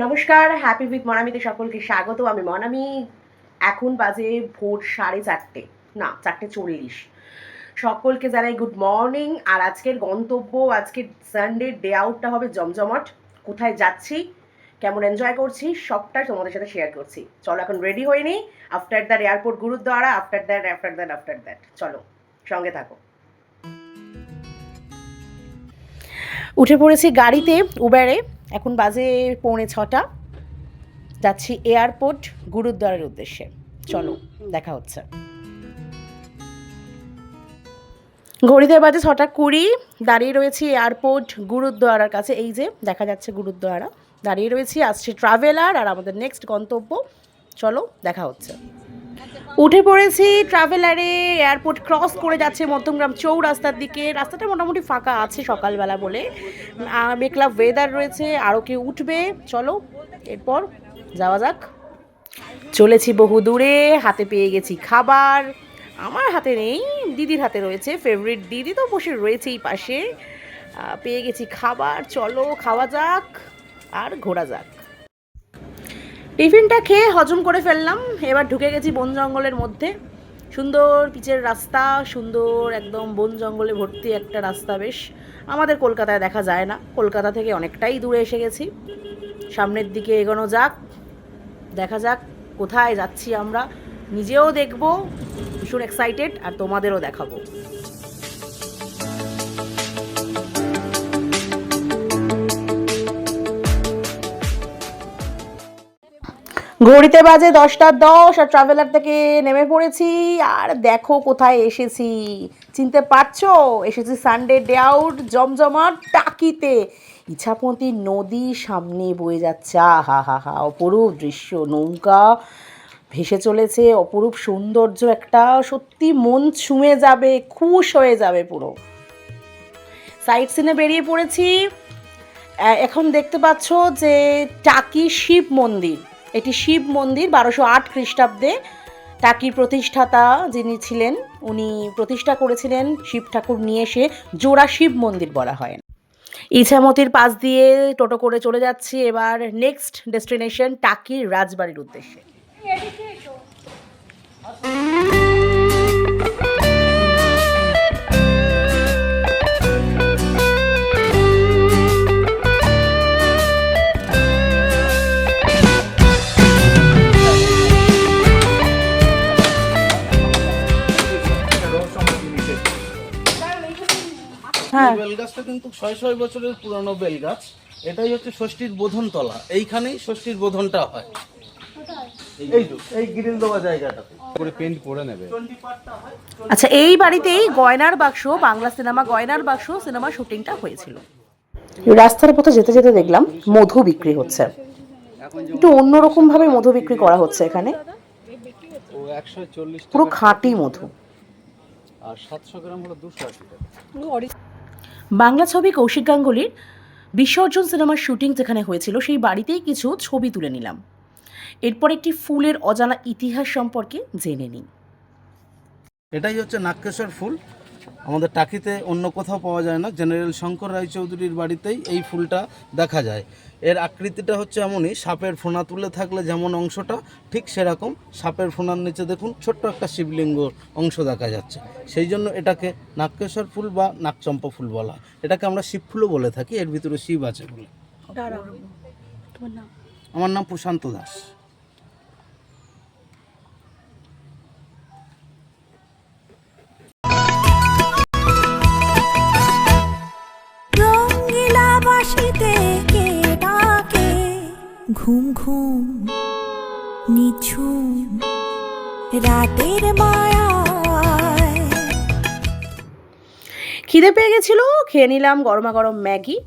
নমস্কার, happy with মনামিতে সকলকে স্বাগত। আমি মনামি। এখন বাজে ভোর 4:30, না 4:40। সকলকে জানাই গুড মর্নিং। আর আজকের গন্তব্য, আজকের সানডে ডে আউটটা হবে জমজমাট। কোথায় যাচ্ছি, কেমন এনজয় করছি, সবটাই তোমাদের সাথে শেয়ার করছি। চলো এখন রেডি হয়ে নিই। After that airport gurdwara, after that চলো সঙ্গে থাকো। উঠে পড়েছি গাড়িতে, উবেরে। এখন বাজে 5:45। যাচ্ছি এয়ারপোর্ট গুরুদ্বারের উদ্দেশ্যে। চলো দেখা হচ্ছে। ঘড়িতে বাজে 6:20। দাঁড়িয়ে রয়েছি এয়ারপোর্ট গুরুদ্বারার কাছে। এই যে দেখা যাচ্ছে গুরুদ্বারা। দাঁড়িয়ে রয়েছি, আসছে ট্রাভেলার আর আমাদের নেক্সট গন্তব্য। চলো দেখা হচ্ছে। উঠে পড়েছি ট্রাভেলারে। এয়ারপোর্ট ক্রস করে যাচ্ছে মধ্যমগ্রাম চৌরাস্তার দিকে। রাস্তাটা মোটামুটি ফাঁকা আছে সকালবেলা বলে। মেঘলা ওয়েদার রয়েছে, আরও কেউ উঠবে। চলো এরপর যাওয়া যাক। চলেছি বহু দূরে, হাতে পেয়ে গেছি খাবার। আমার হাতে নেই, দিদির হাতে রয়েছে। ফেভারিট দিদি তো বসে রয়েছেই পাশে। পেয়ে গেছি খাবার। চলো খাওয়া যাক আর ঘোরা যাক। টিফিনটা খেয়ে হজম করে ফেললাম। এবার ঢুকে গেছি বন জঙ্গলের মধ্যে। সুন্দর পিচের রাস্তা, সুন্দর একদম বন জঙ্গলে ভর্তি একটা রাস্তা। বেশ আমাদের কলকাতায় দেখা যায় না, কলকাতা থেকে অনেকটাই দূরে এসে গেছি। সামনের দিকে এগোনো যাক, দেখা যাক কোথায় যাচ্ছি আমরা। নিজেও দেখবো, ভীষণ এক্সাইটেড, আর তোমাদেরও দেখাবো। ঘড়িতে বাজে 10:10 আর ট্রাভেলার থেকে নেমে পড়েছি। আর দেখো কোথায় এসেছি, চিনতে পারছো? এসেছি সানডে ডে আউট জমজমাট টাকিতে। ইছামতি নদী সামনে বয়ে যাচ্ছে। হা হা হা, অপরূপ দৃশ্য। নৌকা ভেসে চলেছে, অপরূপ সৌন্দর্য একটা। সত্যি মন ছুঁয়ে যাবে, খুশ হয়ে যাবে পুরো। সাইট সিনে বেরিয়ে পড়েছি। এখন দেখতে পাচ্ছ যে টাকি শিব মন্দির। এটি শিব মন্দির, 1208 খ্রিস্টাব্দে টাকির প্রতিষ্ঠাতা যিনি ছিলেন উনি প্রতিষ্ঠা করেছিলেন। শিব ঠাকুর নিয়ে এসে জোড়া শিব মন্দির বলা হয়। ইছামতির পাশ দিয়ে টোটো করে চলে যাচ্ছি এবার নেক্সট ডেস্টিনেশন টাকির রাজবাড়ির উদ্দেশ্যে। হ্যাঁ, বেলগাছটা কিন্তু 600 বছরের পুরানো বেলগাছ। এটাই হচ্ছে ষষ্ঠীর বোধন তলা। এইখানেই ষষ্ঠীর বোধনটা হয়। এই গ্রিল দেওয়া জায়গাটাতে করে পেইন্ট করে নেবে। আচ্ছা, এই বাড়িতেই গয়নার বাক্স, বাংলা সিনেমা গয়নার বাক্স সিনেমা শুটিংটা হয়েছিল। রাস্তার পথে যেতে যেতে দেখলাম মধু বিক্রি হচ্ছে। একটু অন্যরকম ভাবে মধু বিক্রি করা হচ্ছে এখানে। 140 পুরো খাঁটি মধু। আর 700 গ্রাম হলো 280 টাকা। বাংলা ছবি কৌশিক গাঙ্গুলির বিসর্জন সিনেমার শুটিং যেখানে হয়েছিল সেই বাড়িতেই কিছু ছবি তুলে নিলাম। এরপর একটি ফুলের অজানা ইতিহাস সম্পর্কে জেনে নিই। এটাই হচ্ছে নাগকেশর ফুল। আমাদের টাকিতে অন্য কোথাও পাওয়া যায় না। জেনারেল শঙ্কর রায়চৌধুরীর বাড়িতেই এই ফুলটা দেখা যায়। এর আকৃতিটা হচ্ছে এমনই, সাপের ফোনা তুলে থাকলে যেমন অংশটা ঠিক সেরকম সাপের ফোনার নিচে দেখুন ছোট্ট একটা শিবলিঙ্গ অংশ দেখা যাচ্ছে। সেই জন্য এটাকে নাগকেশর ফুল বা নাগচম্পা ফুল বলা হয়। এটাকে আমরা শিব ফুলও বলে থাকি, এর ভিতরে শিব আছে বলে। আমার নাম প্রশান্ত দাস। ঘুম ঘুম নিঝুম রাতের মায়ায়। খিদে পেয়ে গেছিল, খেয়ে নিলাম গরমা গরম ম্যাগি।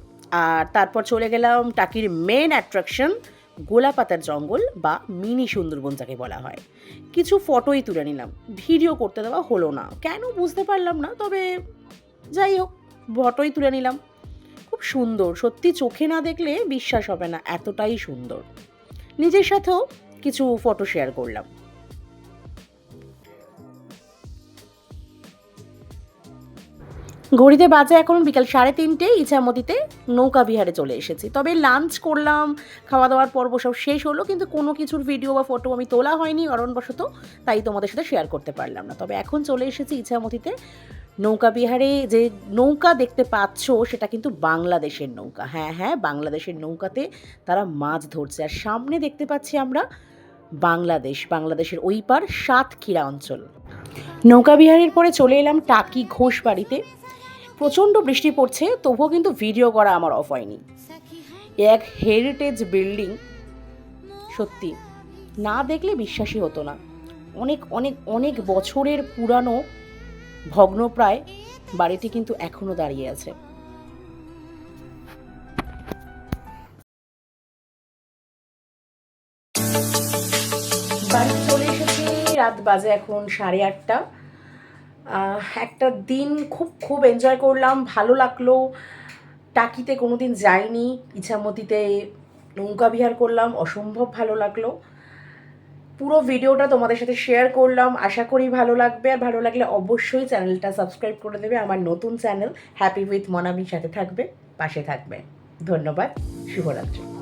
আর তারপর চলে গেলাম টাকির মেন অ্যাট্রাকশন গোলাপাতার জঙ্গল বা মিনি সুন্দরবন যাকে বলা হয়। কিছু ফটোই তুলে নিলাম, ভিডিও করতে দেওয়া হলো না, কেন বুঝতে পারলাম না। তবে যাই হোক, ফটোই তুলে নিলাম। খুব সুন্দর, সত্যি চোখে না দেখলে বিশ্বাস হবে না, এতটাই সুন্দর। নিজের সাথেও কিছু ফটো শেয়ার করলাম। ঘড়িতে বাজে এখন বিকাল 3:30, ইছামতিতে নৌকা বিহারে চলে এসেছি। তবে লাঞ্চ করলাম, খাওয়া দাওয়ার পর্ব সব শেষ হলো, কিন্তু কোনো কিছুর ভিডিও বা ফটো আমি তোলা হয়নি কারণবশত, তাই তোমাদের সাথে শেয়ার করতে পারলাম না। তবে এখন চলে এসেছি ইছামতিতে নৌকা বিহারে। যে নৌকা দেখতে পাচ্ছ সেটা কিন্তু বাংলাদেশের নৌকা। হ্যাঁ হ্যাঁ, বাংলাদেশের নৌকাতে তারা মাছ ধরছে। আর সামনে দেখতে পাচ্ছি আমরা বাংলাদেশের ওই পার সাতক্ষীরা অঞ্চল। নৌকা বিহারের পরে চলে এলাম টাকি ঘোষ বাড়িতে। প্রচণ্ড বৃষ্টি পড়ছে, তবুও কিন্তু ভিডিও করা আমার অফ হয়নি। এক হেরিটেজ বিল্ডিং, সত্যি না দেখলে বিশ্বাসই হতো না। অনেক অনেক অনেক বছরের পুরানো ভগ্নপ্রায় বাড়িটি কিন্তু এখনো দাঁড়িয়ে আছে। বাড়ি চলে এসেছি, রাত বাজে এখন 8:30। একটা দিন খুব এনজয় করলাম, ভালো লাগলো। টাকিতে কোনো দিন যাইনি, ইছামতিতে নৌকা বিহার করলাম, অসম্ভব ভালো লাগলো। পুরো ভিডিওটা তোমাদের সাথে শেয়ার করলাম, আশা করি ভালো লাগবে। আর ভালো লাগলে অবশ্যই চ্যানেলটা সাবস্ক্রাইব করে দেবে। আমার নতুন চ্যানেল হ্যাপি উইথ মনামির সাথে থাকবে, পাশে থাকবে। ধন্যবাদ, শুভরাত্রি।